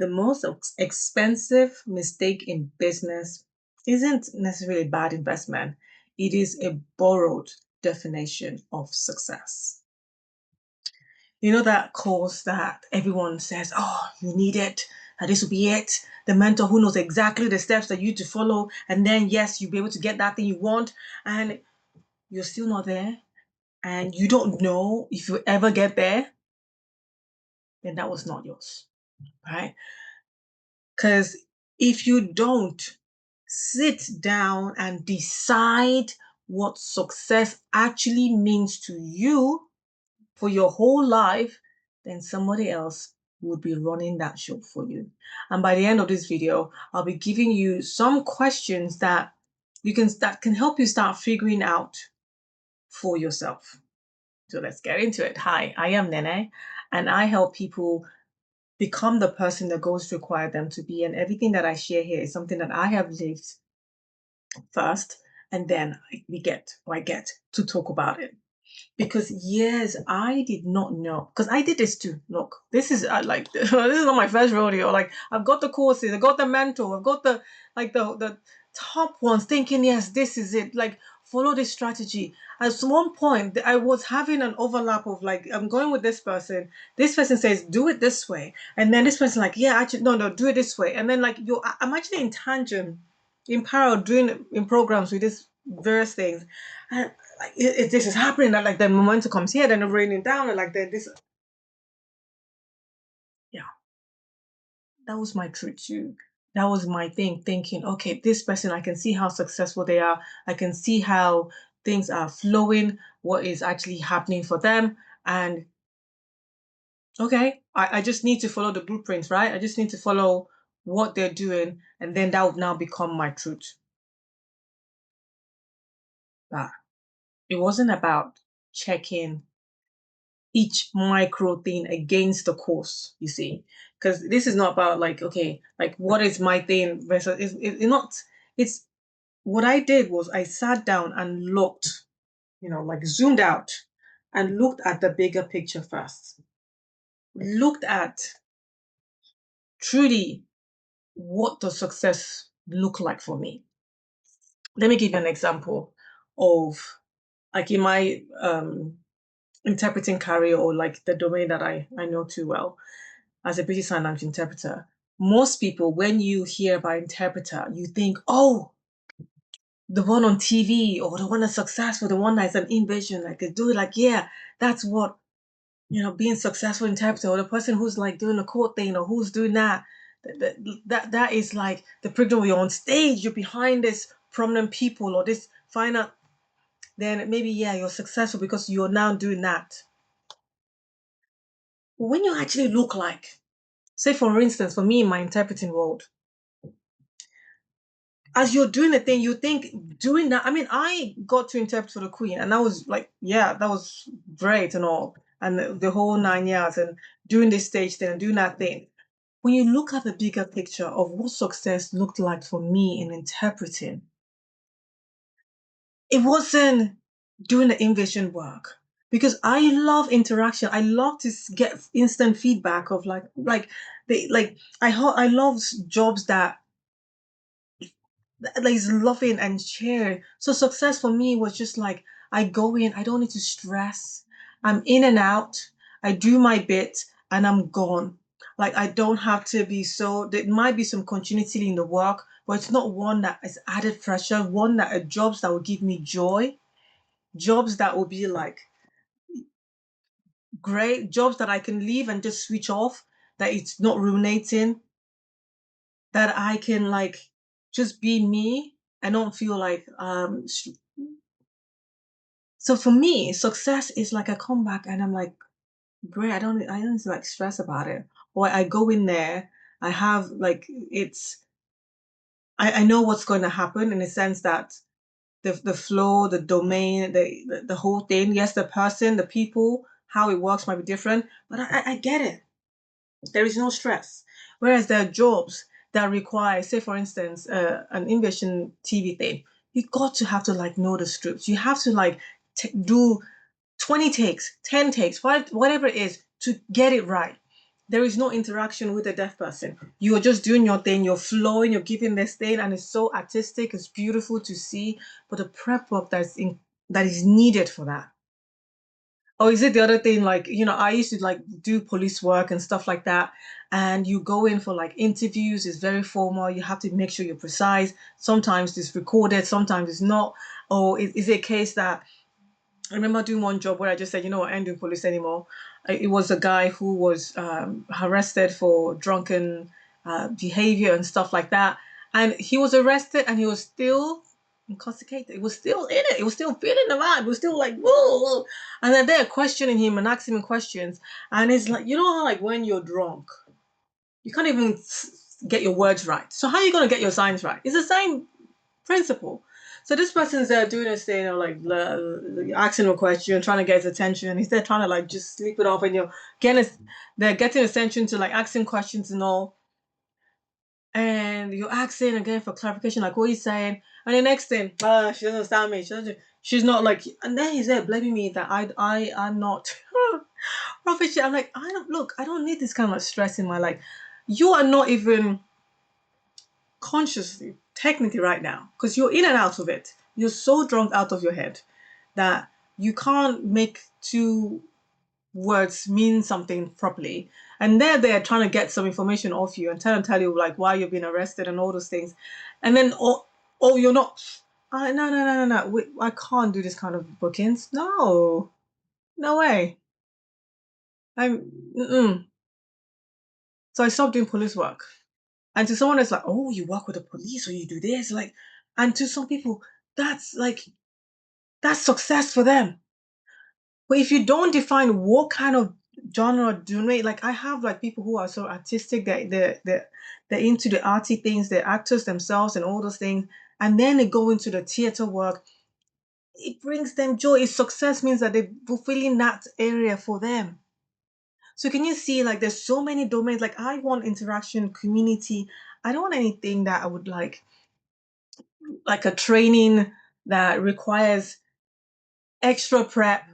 the most expensive mistake in business isn't necessarily a bad investment. It is a borrowed definition of success. You know that course that everyone says, oh, you need it, and this will be it. The mentor who knows exactly the steps that you need to follow, and then yes, you'll be able to get that thing you want, and you're still not there, and you don't know if you ever get there, then that was not yours, right? Because if you don't sit down and decide what success actually means to you for your whole life, then somebody else would be running that show for you. And by the end of this video, I'll be giving you some questions that can help you start figuring out for yourself. So let's get into it. Hi, I am Nene, and I help people become the person that goals require them to be. And everything that I share here is something that I have lived first, and then I get to talk about it. Because years I did not know, because I did this too. Look, this is like this is not my first rodeo. Like I've got the courses, I've got the mentor, I've got the top ones. Thinking yes, this is it. Like follow this strategy. At one point, I was having an overlap of like I'm going with this person. This person says do it this way, and then this person like yeah, actually no, do it this way, and then like I'm actually in tangent, in parallel doing in programs with these various things. And like this is happening, and like the momentum comes here, then it's raining down, and like this, yeah, that was my truth too. That was my thing, thinking, okay, this person, I can see how successful they are. I can see how things are flowing, what is actually happening for them. And okay, I just need to follow the blueprints, right? I just need to follow what they're doing, and then that would now become my truth. But it wasn't about checking each micro thing against the course, you see, because this is not about like okay, like what is my thing versus it's not. It's what I did was I sat down and looked, like zoomed out and looked at the bigger picture first, looked at truly what the success look like for me. Let me give you an example of like in my interpreting career, or like the domain that I know too well as a British Sign Language interpreter. Most people, when you hear about interpreter, you think, oh, the one on TV, or the one that's successful, the one that's an invasion, like they do it, like, yeah, that's what, being successful interpreter, or the person who's like doing a court thing, or who's doing that. That is like the privilege. You're on stage, you're behind this prominent people or this finer, then maybe, yeah, you're successful because you're now doing that. But when you actually look like, say, for instance, for me in my interpreting world, as you're doing the thing, you think doing that. I mean, I got to interpret for the Queen, and that was like, yeah, that was great and all, and the whole 9 years, and doing this stage thing and doing that thing. When you look at the bigger picture of what success looked like for me in interpreting, it wasn't doing the invasion work, because I love interaction. I love to get instant feedback of I love jobs that is loving and sharing. So success for me was just like I go in, I don't need to stress. I'm in and out. I do my bit and I'm gone. Like I don't have to be so. There might be some continuity in the work, but it's not one that is added pressure. One that are jobs that will give me joy, jobs that will be like great, jobs that I can leave and just switch off. That it's not ruminating. That I can like just be me. I don't feel like So for me, success is like I come back and I'm like, great, I don't like stress about it. Or I go in there, I have like I know what's going to happen in the sense that the flow, the domain, the whole thing. Yes, the person, the people, how it works might be different, but I get it. There is no stress. Whereas there are jobs that require, say for instance, an invasion TV thing. You got to have to like know the scripts. You have to like do 20 takes, 10 takes, whatever it is to get it right. there is no interaction with the deaf person. You're just doing your thing, you're flowing, you're giving this thing, and it's so artistic, it's beautiful to see. But the prep work that is needed for that. Or is it the other thing? Like, I used to like do police work and stuff like that. And you go in for like interviews, it's very formal. You have to make sure you're precise. Sometimes it's recorded, sometimes it's not. Or is it a case that I remember doing one job where I just said, I ain't doing police anymore. It was a guy who was arrested for drunken behavior and stuff like that. And he was arrested and he was still intoxicated. It was still in it. It was still feeling the vibe. It was still like, whoa, whoa. And then they're questioning him and asking him questions. And it's like, how like when you're drunk, you can't even get your words right. So how are you going to get your signs right? It's the same principle. So this person's there doing this thing, like asking him a question, trying to get his attention, and he's there trying to like just sleep it off, and they're getting attention to like asking questions and all, and you're asking again for clarification, like what he's saying, and the next thing, she doesn't understand me. She's not like, and then he's there blaming me that I'm not proficient. I'm like, I don't need this kind of stress in my life. You are not even consciously, technically right now, because you're in and out of it. You're so drunk out of your head that you can't make two words mean something properly. And they're trying to get some information off you and tell you like why you've been arrested and all those things. And then you're not. No, no, no, no, no. I can't do this kind of bookings. No, no way. I'm. Mm-mm. So I stopped doing police work. And to someone that's like, oh, you work with the police or you do this, like, and to some people, that's like, that's success for them. But if you don't define what kind of genre do they, like, I have like people who are so artistic that they're into the arty things, they're actors themselves and all those things. And then they go into the theater work. It brings them joy. It's success means that they're fulfilling that area for them. So can you see like there's so many domains? Like I want interaction, community. I don't want anything that I would like a training that requires extra prep,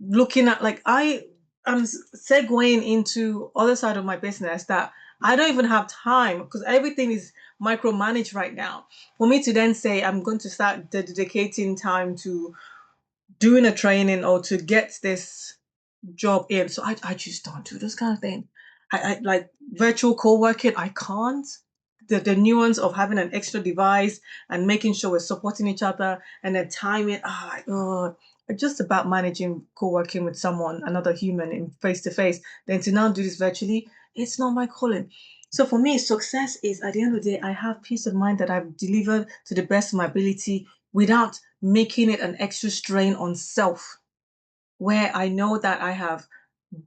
looking at like I'm segueing into other side of my business that I don't even have time because everything is micromanaged right now for me to then say I'm going to start dedicating time to doing a training or to get this job in. So I just don't do this kind of thing. I like virtual co-working, I can't. The nuance of having an extra device and making sure we're supporting each other and then timing. Just about managing co-working with someone, another human in face to face, then to now do this virtually, it's not my calling. So for me, success is at the end of the day, I have peace of mind that I've delivered to the best of my ability without making it an extra strain on self where I know that I have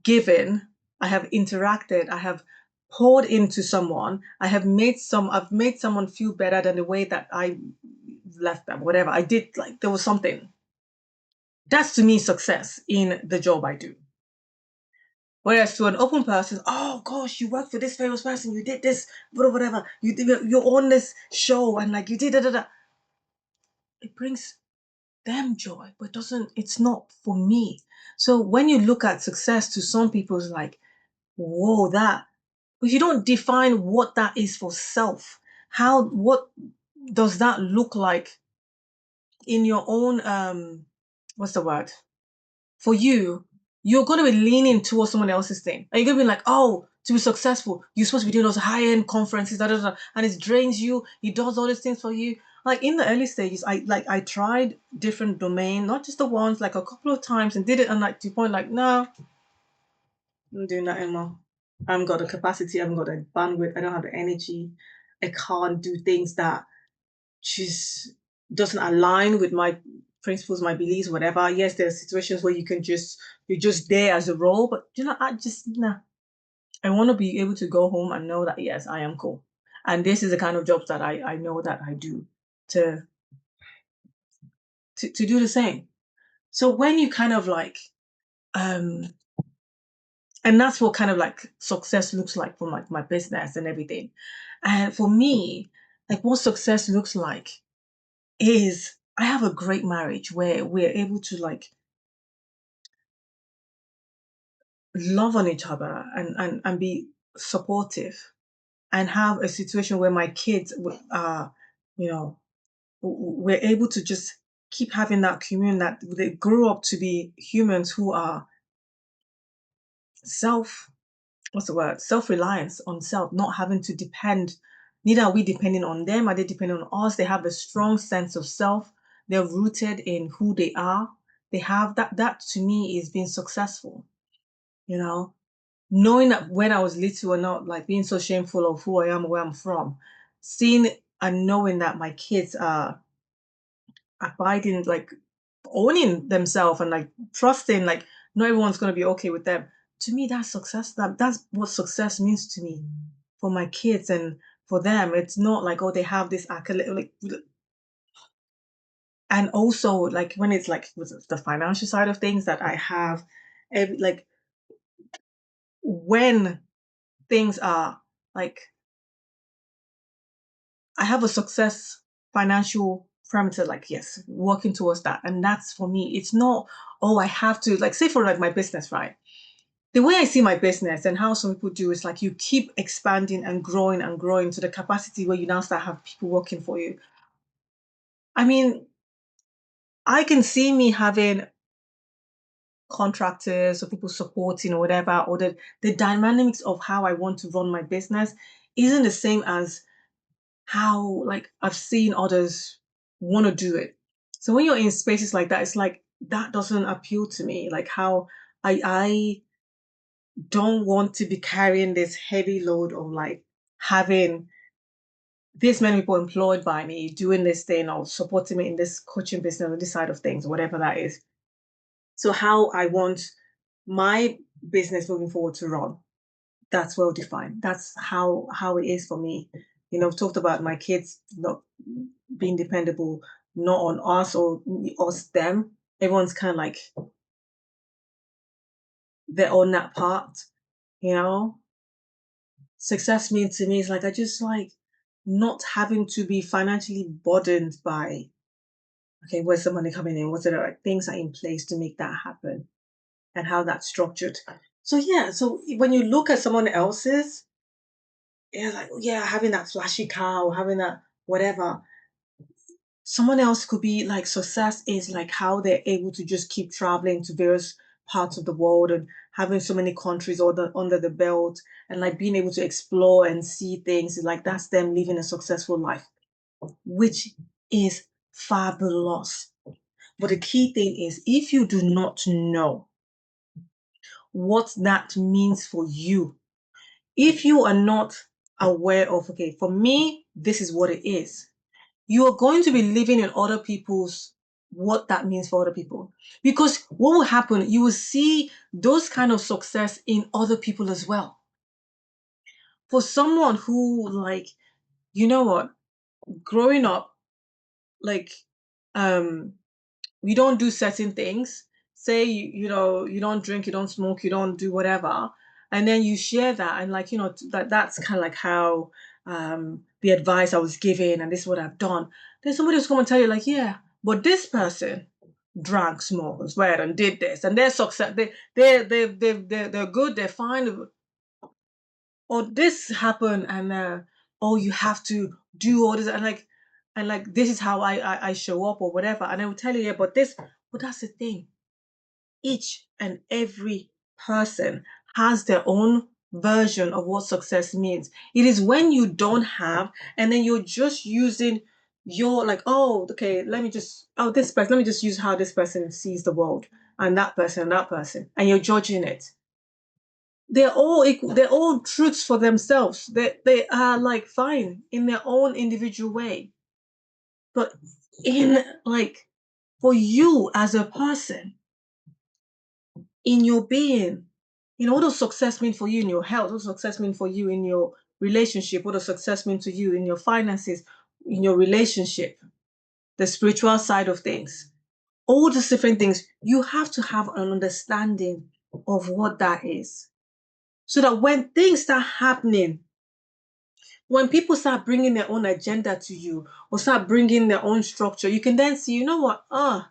given, I have interacted, I have poured into someone, I've made someone feel better than the way that I left them, whatever. I did like there was something. That's to me success in the job I do. Whereas to an open person, oh gosh, you work for this famous person, you did this, whatever, you're on this show and like you did da. It brings them joy, but it's not for me. So when you look at success to some people, it's like, whoa, that, if you don't define what that is for self, what does that look like in your own, what's the word? For you, you're going to be leaning towards someone else's thing. And you're going to be like, oh, to be successful, you're supposed to be doing those high end conferences, da, da, da, and it drains you. He does all these things for you. Like in the early stages, I tried different domain, not just the ones, like a couple of times and did it. And like to the point, like, no, I'm doing that anymore. I haven't got the capacity, I haven't got the bandwidth, I don't have the energy. I can't do things that just doesn't align with my principles, my beliefs, whatever. Yes, there are situations where you're just there as a role, but I just nah. I want to be able to go home and know that yes, I am cool. And this is the kind of jobs that I know that I do to to do the same. So when you kind of like um and that's what kind of like success looks like for my business and everything. And for me, like what success looks like is I have a great marriage where we're able to like love on each other and be supportive and have a situation where my kids are, you know, we're able to just keep having that communion that they grow up to be humans who are self, what's the word? Self-reliance on self, not having to depend. Neither are we depending on them, are they depending on us? They have a strong sense of self. They're rooted in who they are. They have that to me is being successful, you know. Knowing that when I was little and not like being so shameful of who I am, where I'm from, seeing and knowing that my kids are abiding, like owning themselves and like trusting, like not everyone's gonna be okay with them. To me, that's success. That's what success means to me for my kids and for them. It's not like oh they have this accolade, like, and also like when it's like with the financial side of things that I have, like when things are like I have a success financial parameter, like yes, working towards that. And that's for me. It's not, oh, I have to like say for like my business, right? The way I see my business and how some people do is like you keep expanding and growing to the capacity where you now start have people working for you. I mean, I can see me having contractors or people supporting or whatever, or the dynamics of how I want to run my business isn't the same as how like I've seen others want to do it. So when you're in spaces like that, it's like that doesn't appeal to me. Like how I don't want to be carrying this heavy load of like having this many people employed by me doing this thing or supporting me in this coaching business or this side of things, whatever that is. So how I want my business moving forward to run, that's well defined. That's how it is for me. You know, I've talked about my kids not being dependable, not on us or us them. Everyone's kind of like they're on that part, you know. Success means to me is like I just like not having to be financially burdened by okay, where's the money coming in? What's it like things are in place to make that happen and how that's structured. So yeah, so when you look at someone else's, yeah, like yeah, having that flashy car or having that whatever, someone else could be like success is like how they're able to just keep traveling to various parts of the world and having so many countries under the belt and like being able to explore and see things like that's them living a successful life, which is fabulous. But the key thing is if you do not know what that means for you, if you are not aware of okay, for me this is what it is, you are going to be living in other people's what that means for other people. Because what will happen, you will see those kind of success in other people as well. For someone who like, you know what, growing up, like um we don't do certain things. Say you know you don't drink, you don't smoke, you don't do whatever, and then you share that, and like you know that's kind of like how the advice I was given, and this is what I've done. Then somebody was going to tell you like, yeah, but this person drank, smoked, sweat, and did this, and they're success. They're good. They're fine. Or this happened, and oh, you have to do all this, and like this is how I show up or whatever, and I will tell you, yeah, but this, but that's the thing. Each and every person has their own version of what success means. It is when you don't have, and then you're just using your like, oh, okay, let me just, oh, this person, let me just use how this person sees the world, and that person, and you're judging it. They're all equal, they're all truths for themselves. They are like fine in their own individual way. But in like for you as a person, in your being, you know, what does success mean for you in your health? What does success mean for you in your relationship? What does success mean to you in your finances, in your relationship, the spiritual side of things? All these different things, you have to have an understanding of what that is. So that when things start happening, when people start bringing their own agenda to you or start bringing their own structure, you can then see, you know what,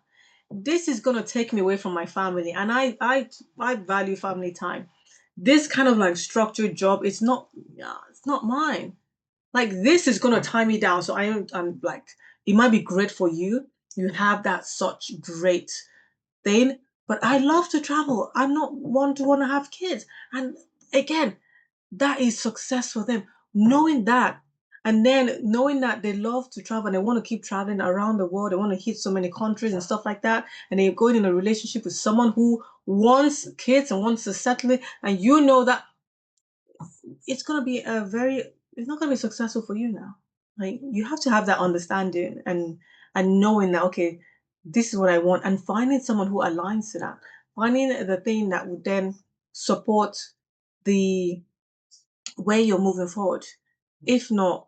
this is going to take me away from my family, and I value family time. this kind of like structured job, it's not, yeah, it's not mine. Like this is gonna tie me down. So I'm like, it might be great for you. You have that such great thing, but I love to travel. I'm not one to want to have kids. And again, that is success for them. Knowing that, and then knowing that they love to travel and they want to keep traveling around the world, they want to hit so many countries and stuff like that, and they're going in a relationship with someone who wants kids and wants to settle it, and you know that it's gonna be it's not gonna be successful for you now. Like you have to have that understanding and knowing that okay, this is what I want, and finding someone who aligns to that, finding the thing that would then support the way you're moving forward. If not,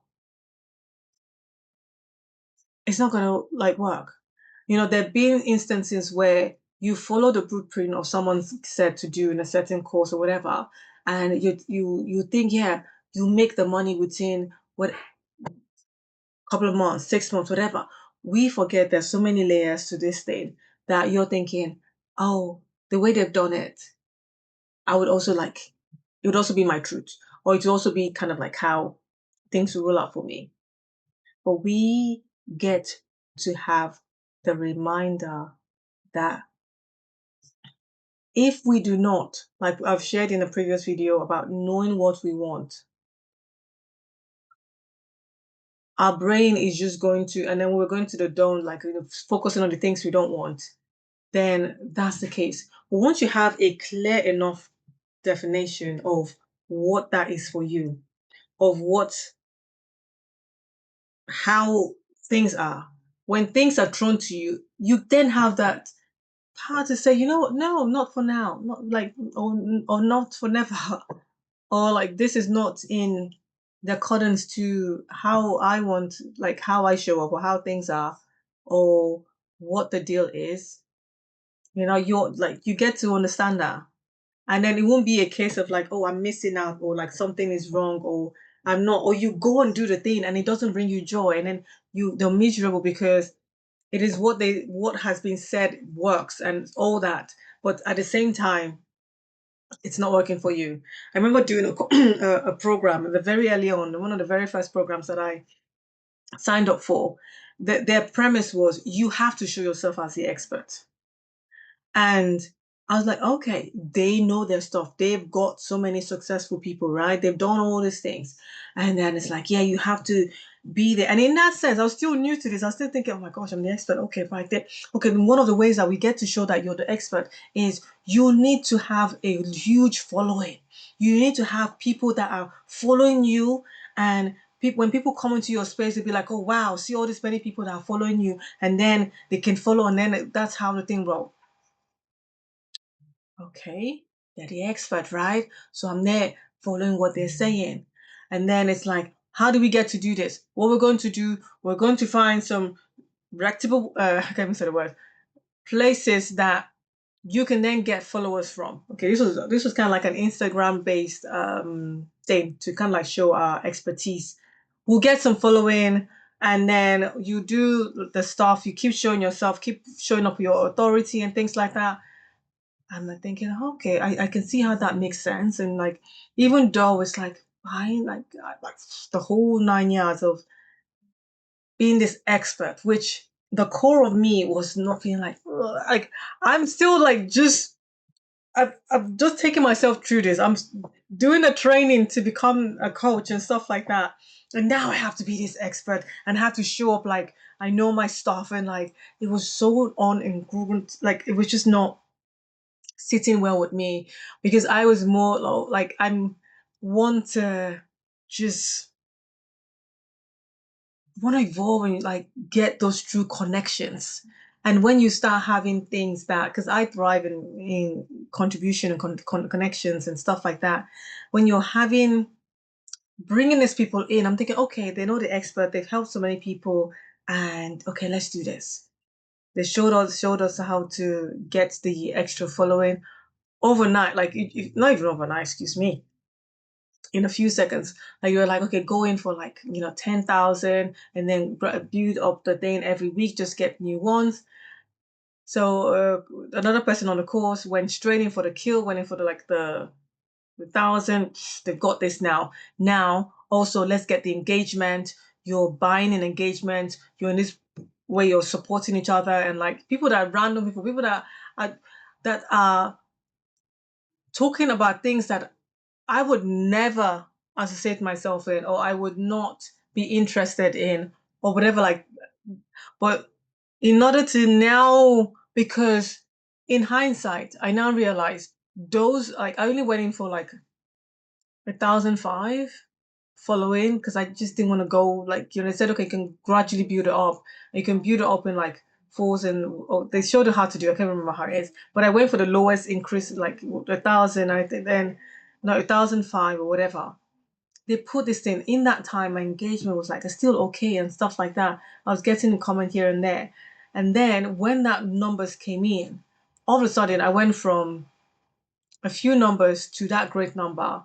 it's not gonna like work. You know, there have been instances where you follow the blueprint of someone's said to do in a certain course or whatever, and you think, yeah, you make the money within what couple of months, 6 months, whatever. We forget there's so many layers to this thing that you're thinking, oh, the way they've done it, I would also like it would also be my truth. Or it would also be kind of like how things will roll out for me. But we get to have the reminder that if we do not, like I've shared in a previous video about knowing what we want, our brain is just going to, and then we're going to the dawn, like focusing on the things we don't want, then that's the case. But once you have a clear enough definition of what that is for you, of how things are, when things are thrown to you, you then have that power to say, you know what, no, not for now, not like, or not for never, or like this is not in the accordance to how I want, like how I show up or how things are, or what the deal is. You're like, you get to understand that. And then it won't be a case of like, oh, I'm missing out, or like something is wrong, or I'm not, or you go and do the thing and it doesn't bring you joy. And then they're miserable because it is what has been said works and all that. But at the same time, it's not working for you. I remember doing a program the very early on, one of the very first programs that I signed up for. Their premise was you have to show yourself as the expert. And I was like, okay, they know their stuff. They've got so many successful people, right? They've done all these things. And then it's like, yeah, you have to be there. And in that sense, I was still new to this. I was still thinking, oh my gosh, I'm the expert. Okay, right there. Okay, then one of the ways that we get to show that you're the expert is you need to have a huge following. You need to have people that are following you, and people, when people come into your space, they'll be like, oh wow, see all these many people that are following you, and then they can follow, and then that's how the thing rolls. Okay, they're the expert, right? So I'm there following what they're saying. And then it's like, how do we get to do this? What we're going to do, we're going to find some reputable, I can't even say the word, places that you can then get followers from. Okay, this was kind of like an Instagram based thing to kind of like show our expertise. We'll get some following, and then you do the stuff, you keep showing yourself, keep showing up your authority and things like that. I'm like thinking, okay, I can see how that makes sense. And like, even though it's like, fine, like the whole 9 years of being this expert, which the core of me was not feeling like, ugh, like I'm still like I've just taken myself through this. Doing the training to become a coach and stuff like that. And now I have to be this expert and have to show up like I know my stuff. And like, it was so on congruent, like, it was just not sitting well with me because I was more like want to just want to evolve and like get those true connections. And when you start having things that, because I thrive in contribution and connections and stuff like that, when you're having bringing these people in, I'm thinking, okay, they know the expert, they've helped so many people, and okay, let's do this. They showed us how to get the extra following overnight, like not even overnight, excuse me, in a few seconds. Like you're like, okay, go in for like 10,000, and then build up the thing every week, just get new ones. So another person on the course went straight in for the kill, went in for the like 1,000, they've got this now. Now, also, let's get the engagement. You're buying an engagement. You're in this way, you're supporting each other, and like people that are random people, people are that are talking about things that I would never associate myself in, or I would not be interested in, or whatever. Like, but in order to now, because in hindsight, I now realize those, like, I only went in for like 1,005 following because I just didn't want to go, like, they said, okay, you can gradually build it up. You can build it up in like fours, and they showed you how to do it. I can't remember how it is, but I went for the lowest increase, like 1,000. I think then, no, 1,005 or whatever. They put this thing in that time. My engagement was like still okay and stuff like that. I was getting a comment here and there, and then when that numbers came in, all of a sudden I went from a few numbers to that great number.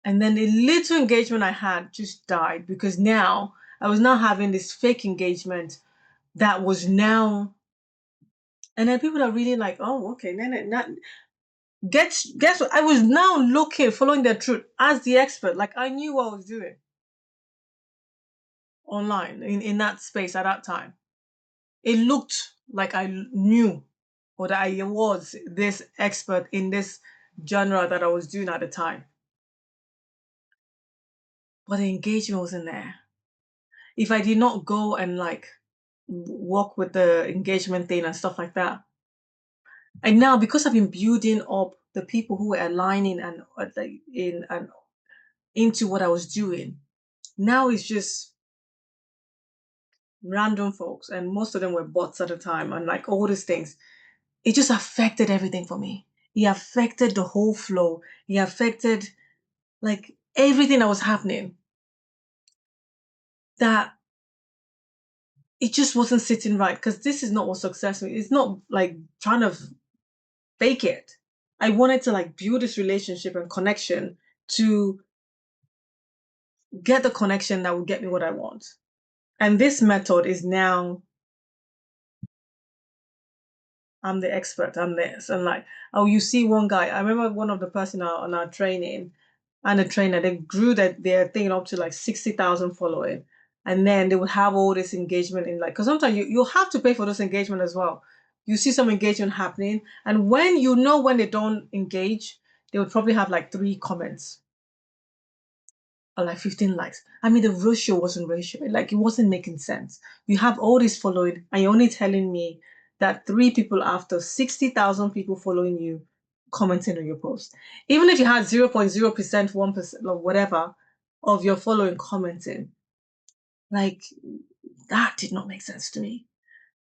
And then the little engagement I had just died because now I was now having this fake engagement that was now, and then people are really like, oh, okay, Nene, not, guess what? I was now looking, following the truth as the expert. Like I knew what I was doing online in that space at that time. It looked like I knew or that I was this expert in this genre that I was doing at the time. But the engagement wasn't there. If I did not go and like work with the engagement thing and stuff like that. And now because I've been building up the people who were aligning and like in and into what I was doing, now it's just random folks, and most of them were bots at the time, and like all these things. It just affected everything for me. It affected the whole flow. It affected like everything that was happening. That it just wasn't sitting right because this is not what success means. It's not like trying to fake it. I wanted to like build this relationship and connection to get the connection that would get me what I want. And this method is now I'm the expert, I'm this. And like, oh, you see one guy. I remember one of the person on our training and the trainer, they grew their thing up to like 60,000 following. And then they would have all this engagement in like, because sometimes you have to pay for this engagement as well. You see some engagement happening. And when they don't engage, they would probably have like 3 comments or like 15 likes. I mean, the ratio wasn't ratio. Like, it wasn't making sense. You have all this following, and you're only telling me that 3 people after 60,000 people following you commenting on your post. Even if you had 0.0%, 1%, or whatever of your following commenting, like, that did not make sense to me.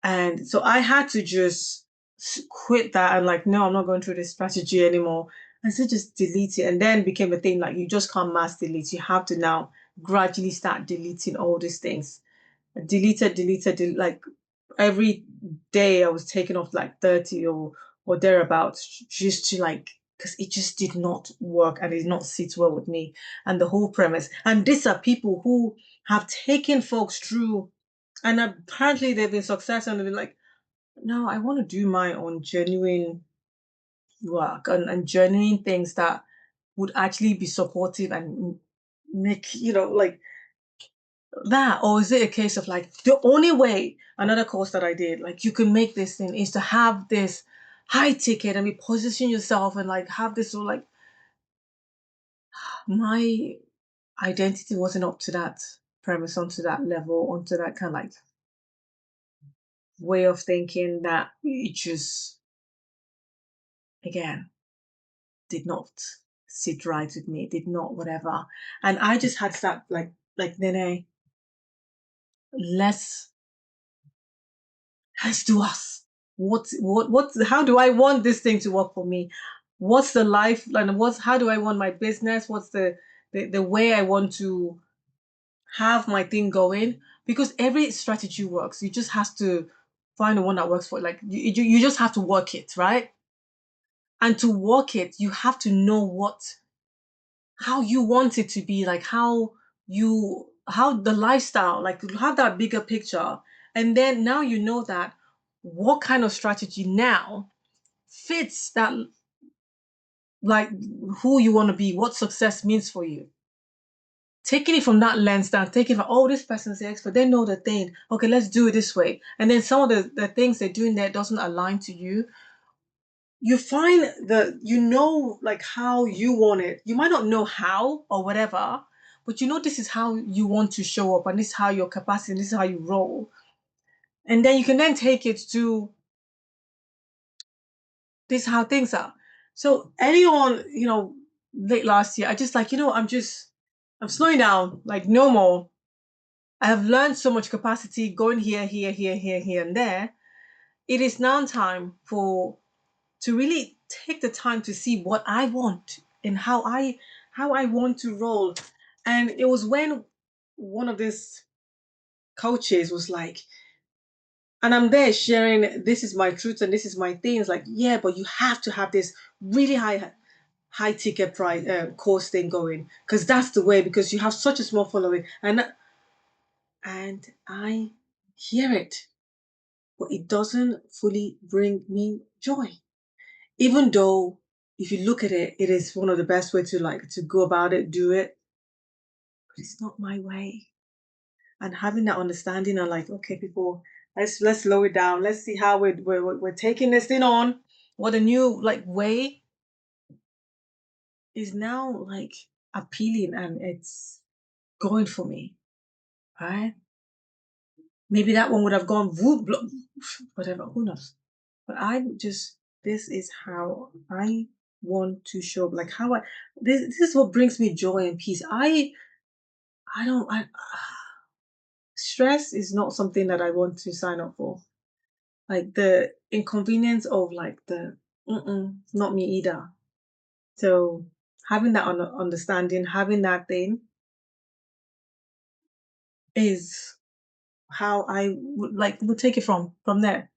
And so I had to just quit that and like, no, I'm not going through this strategy anymore. And so just delete it. And then became a thing like you just can't mass delete. You have to now gradually start deleting all these things. Like every day I was taking off like 30 or thereabouts just to like because it just did not work and it did not sit well with me and the whole premise. And these are people who have taken folks through and apparently they've been successful and they've been like, no, I want to do my own genuine work and genuine things that would actually be supportive and make, like that. Or is it a case of like, the only way, another course that I did, like you can make this thing is to have this high ticket and be position yourself and like have this so like my identity wasn't up to that premise, onto that level, onto that kind of like way of thinking that it just again did not sit right with me, did not whatever. And I just had that like Nene, let's let's do us. What how do I want this thing to work for me? What's the life and what's how do I want my business? What's the way I want to have my thing going? Because every strategy works. You just have to find the one that works for like you just have to work it, right? And to work it, you have to know how you want it to be, like how the lifestyle, like you have that bigger picture. And then now you know that what kind of strategy now fits that like who you want to be, what success means for you. Taking it from that lens down, taking from, oh, this person's the expert, they know the thing. Okay, let's do it this way. And then some of the things they're doing there doesn't align to you. You find like how you want it. You might not know how or whatever, but you know this is how you want to show up and this is how your capacity, and this is how you roll. And then you can then take it to this is how things are. So anyone, late last year, I just like, I'm slowing down, like no more. I have learned so much capacity going here, here, here, here, here, and there. It is now time for to really take the time to see what I want and how I want to roll. And it was when one of these coaches was like, and I'm there sharing this is my truth and this is my thing. It's like, yeah, but you have to have this really high ticket price course thing going because that's the way because you have such a small following and I hear it, but it doesn't fully bring me joy. Even though if you look at it, it is one of the best way to like to go about it, do it, but it's not my way. And having that understanding and like, okay, people, let's slow it down. Let's see how we're taking this thing on. What a new like way is now like appealing and it's going for me, right? Maybe that one would have gone whoop, whatever, who knows? But I just, this is how I want to show up. Like how this is what brings me joy and peace. I don't, I, stress is not something that I want to sign up for. Like the inconvenience of like not me either. So having that understanding, having that thing is how I would take it from there.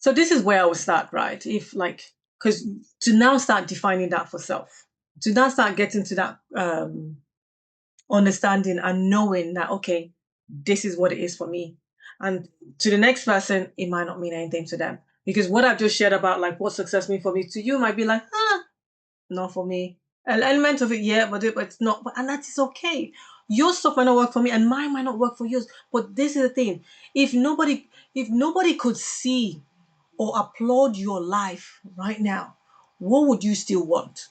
So this is where I would start, right? If like, because to now start defining that for self, to now start getting to that understanding and knowing that okay, this is what it is for me, and to the next person, it might not mean anything to them because what I've just shared about like what success means for me to you might be like not for me. An element of it, yeah, but it's not, and that is okay. Your stuff might not work for me, and mine might not work for yours. But this is the thing: if nobody could see or applaud your life right now, what would you still want?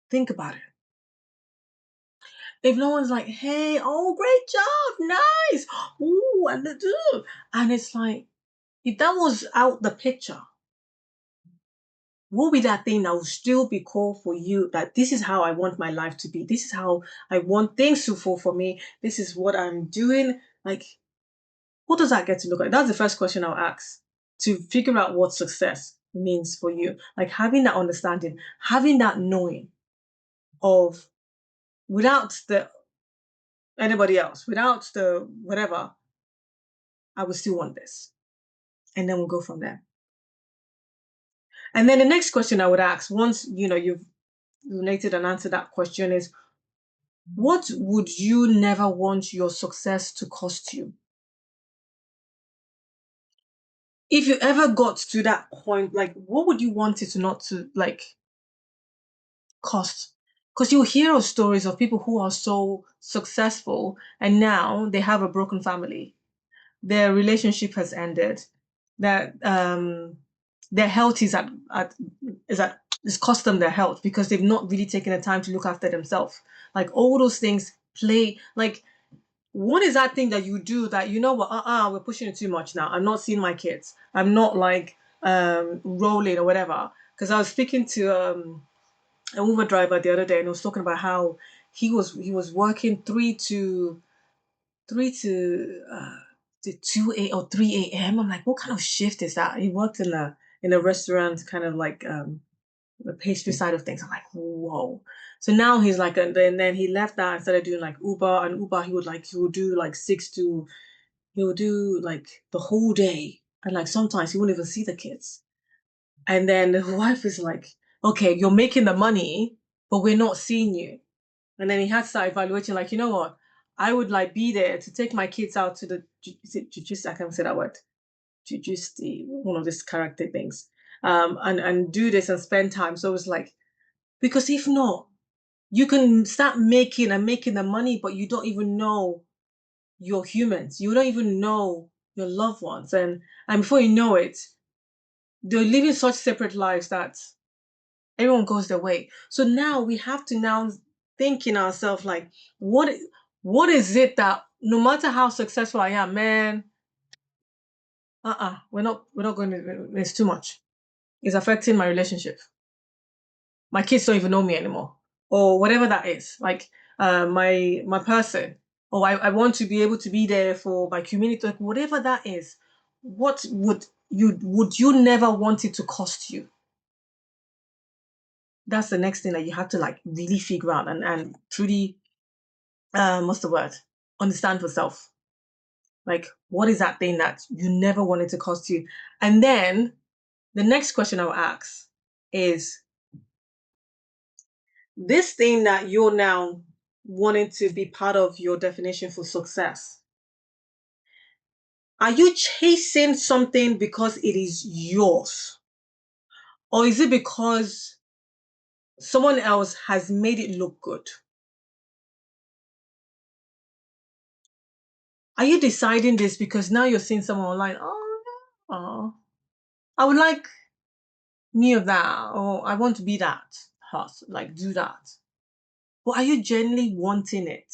Think about it. If no one's like, "Hey, oh, great job, nice, ooh," and it's like, if that was out the picture, what would be that thing that will still be called for you? That this is how I want my life to be. This is how I want things to fall for me. This is what I'm doing. Like, what does that get to look like? That's the first question I'll ask to figure out what success means for you. Like having that understanding, having that knowing of without the anybody else, without the whatever, I would still want this. And then we'll go from there. And then the next question I would ask, once you've related and answered that question is what would you never want your success to cost you? If you ever got to that point, like what would you want it to not to like cost? Because you hear of stories of people who are so successful and now they have a broken family. Their relationship has ended. That their health is cost them their health because they've not really taken the time to look after themselves. Like all those things play like what is that thing that you do that you know what we're pushing it too much now. I'm not seeing my kids. I'm not like rolling or whatever. Because I was speaking to an Uber driver the other day and he was talking about how he was working three to 2 or 3 a.m. I'm like, what kind of shift is that? He worked in a restaurant, kind of like the pastry side of things. I'm like, whoa. So now he's like, and then he left that and started doing like Uber, and Uber he would do like he would do like the whole day, and like sometimes he wouldn't even see the kids. And then the wife is like, okay, you're making the money, but we're not seeing you. And then he had to start evaluating, like, you know what? I would like be there to take my kids out to the is it jujitsu? I can't say that word. Jujitsu, one of these character things. and do this and spend time. So it's like, because if not, you can start making the money, but you don't even know your humans. You don't even know your loved ones. And before you know it, they're living such separate lives that everyone goes their way. So now we have to now think in ourselves like, what what is it that no matter how successful I am, man, we're not going to, it's too much. It's affecting my relationship. My kids don't even know me anymore. Or whatever that is. Like my person. Or I want to be able to be there for my community, like whatever that is. What would you never want it to cost you? That's the next thing that you have to like really figure out and truly what's the word? Understand yourself. Like, what is that thing that you never wanted to cost you? And then the next question I'll ask is this thing that you're now wanting to be part of your definition for success. Are you chasing something because it is yours? Or is it because someone else has made it look good? Are you deciding this because now you're seeing someone online? Oh, I would like me of that, or I want to be that horse, like do that. But are you genuinely wanting it?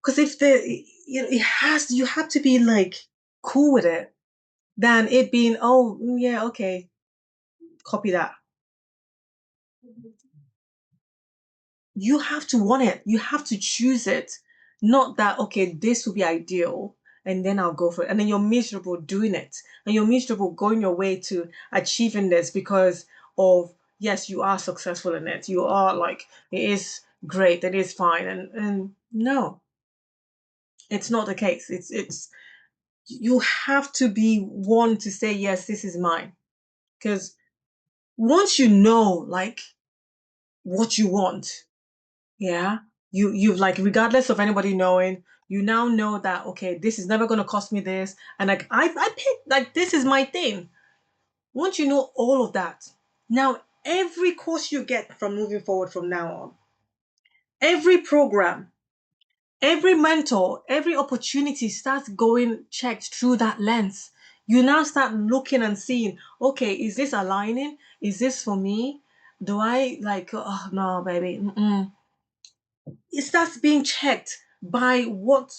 Because if it has, you have to be like cool with it than it being, oh yeah, okay, copy that. You have to want it. You have to choose it. Not that, okay, this will be ideal and then I'll go for it. And then you're miserable doing it. And you're miserable going your way to achieving this because of, yes, you are successful in it. You are like, it is great, it is fine. And no, it's not the case. It's you have to be one to say, yes, this is mine. Because once you know like what you want, yeah. You've like regardless of anybody knowing, you now know that okay, this is never gonna cost me this. And like I picked like this is my thing. Once you know all of that, now every course you get from moving forward from now on, every program, every mentor, every opportunity starts going checked through that lens. You now start looking and seeing, okay, is this aligning? Is this for me? Do I like, oh no, baby. Mm-mm. It starts being checked by what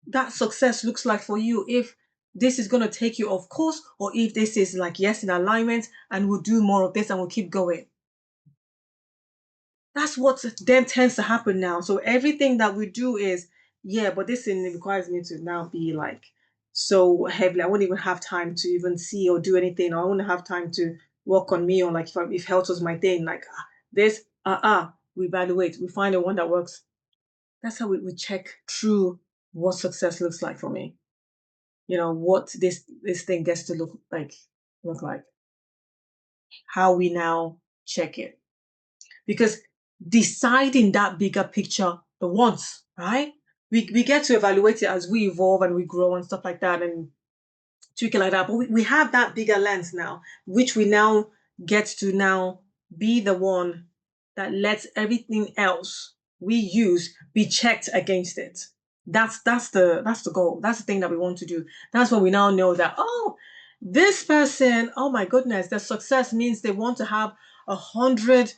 that success looks like for you. If this is going to take you off course, or if this is like, yes, in alignment, and we'll do more of this and we'll keep going. That's what then tends to happen now. So everything that we do is, yeah, but this thing requires me to now be like so heavily. I won't even have time to even see or do anything. Or I won't have time to work on me or like if health was my thing, like this, we evaluate, we find the one that works. That's how we check through what success looks like for me. What this thing gets to look like, how we now check it. Because deciding that bigger picture the once, right? We get to evaluate it as we evolve and we grow and stuff like that and tweak it like that. But we have that bigger lens now, which we now get to now be the one that lets everything else we use be checked against it. That's the goal. That's the thing that we want to do. That's when we now know that, oh, this person, oh my goodness, their success means they want to have 100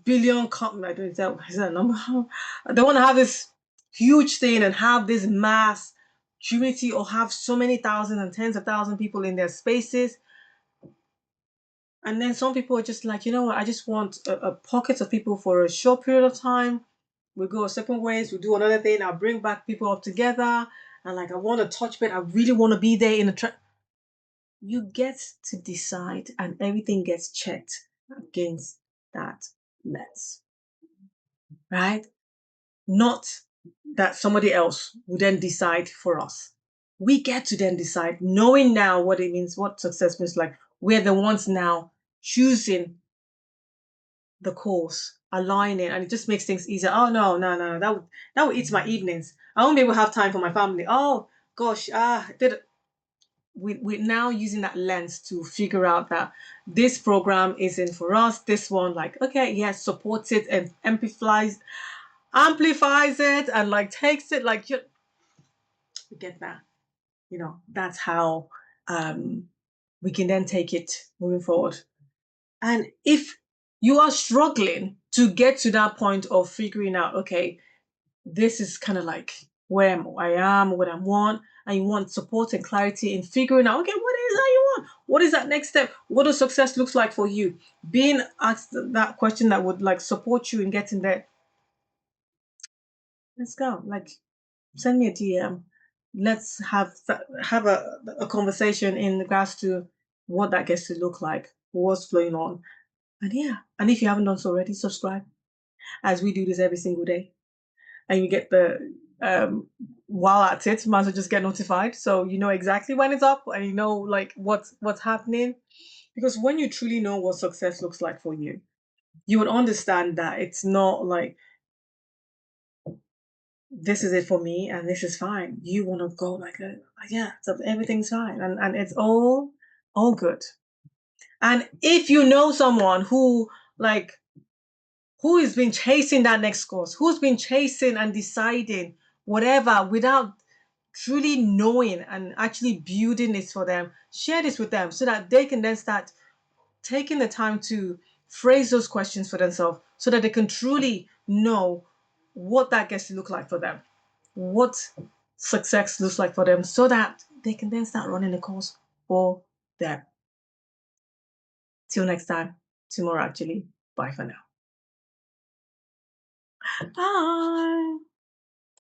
billion company. I don't know, is that a number? They want to have this huge thing and have this mass community or have so many thousands and tens of thousands of people in their spaces. And then some people are just like, you know what, I just want a pocket of people for a short period of time. We go separate ways, we do another thing, I'll bring back people up together. And like, I want to touch bit, I really want to be there in the you get to decide and everything gets checked against that lens, right? Not that somebody else would then decide for us. We get to then decide, knowing now what it means, what success means. Like we're the ones now choosing the course, aligning, and it just makes things easier. Oh no, no, no, that would eat my evenings. I won't be able to have time for my family. Oh gosh, did it. we're now using that lens to figure out that this program isn't for us. This one, like, okay, yes, supports it and amplifies it, and like takes it, like you get that. That's how um we can then take it moving forward. And if you are struggling to get to that point of figuring out, okay, this is kind of like where I am, what I want, and you want support and clarity in figuring out, okay, what is that you want? What is that next step? What does success looks like for you? Being asked that question that would like support you in getting there. Let's go. Like, send me a DM. Let's have a conversation in regards to what that gets to look like, what's flowing on. And yeah, and if you haven't done so already, subscribe, as we do this every single day. And you get the while at it, might as well just get notified so you know exactly when it's up, and you know like what's happening. Because when you truly know what success looks like for you, you would understand that it's not like this is it for me and this is fine. You want to go like yeah, so everything's fine, and it's all good. And if you know someone like who has been chasing that next course, who's been chasing and deciding whatever without truly knowing and actually building this for them, share this with them so that they can then start taking the time to phrase those questions for themselves so that they can truly know what that gets to look like for them, what success looks like for them, so that they can then start running the course for them. Till next time, tomorrow actually. Bye for now. Bye.